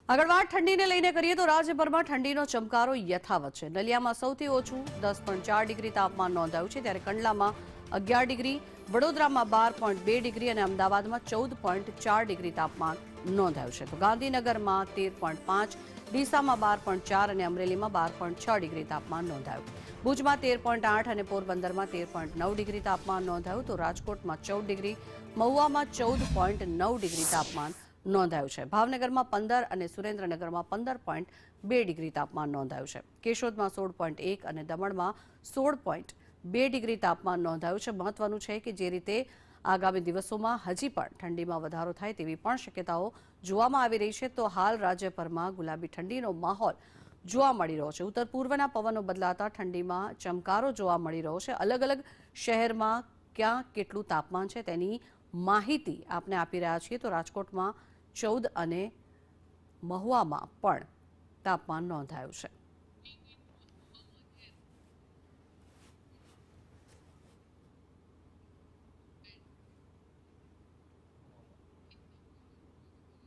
આગળ વાત ઠંડીને લઈને કરીએ તો રાજ્યભરમાં ઠંડીનો ચમકારો યથાવત છે। નલિયામાં સૌથી ઓછું 10.4 ડિગ્રી તાપમાન નોંધાયું છે, ત્યારે કંડલામાં 11 ડિગ્રી, વડોદરામાં 12.2 ડિગ્રી અને અમદાવાદમાં 14.4 ડિગ્રી તાપમાન નોંધાયું છે। તો ગાંધીનગરમાં 13.5, ડીસામાં 12.4 અને અમરેલીમાં 12.6 ડિગ્રી તાપમાન નોંધાયું। ભુજમાં 13.8 અને પોરબંદરમાં 13.9 ડિગ્રી તાપમાન નોંધાયું। તો રાજકોટમાં 14 ડિગ્રી, મહુવામાં 14.9 ડિગ્રી તાપમાન નોંધાયું છે। ભાવનગરમાં 15 અને સુરેન્દ્રનગરમાં 15.2 ડિગ્રી તાપમાન નોંધાયું છે। કેશોદમાં 16.1 અને દમણમાં 16.2 ડિગ્રી તાપમાન નોંધાયું છે। મહત્વનું છે કે જે રીતે આગામી દિવસોમાં હજી પણ ઠંડીમાં વધારો થાય તેવી પણ શક્યતાઓ જોવામાં આવી રહી છે। તો હાલ રાજ્યભરમાં ગુલાબી ઠંડીનો માહોલ જોવા મળી રહ્યો છે। ઉત્તર પૂર્વના પવનો બદલાતા ઠંડીમાં ચમકારો જોવા મળી રહ્યો છે। અલગ અલગ શહેરમાં ક્યાં કેટલું તાપમાન છે તેની માહિતી આપને આપી રહ્યા છીએ। તો રાજકોટમાં 14 અને મહુવામાં પણ તાપમાન નોંધાયું છે।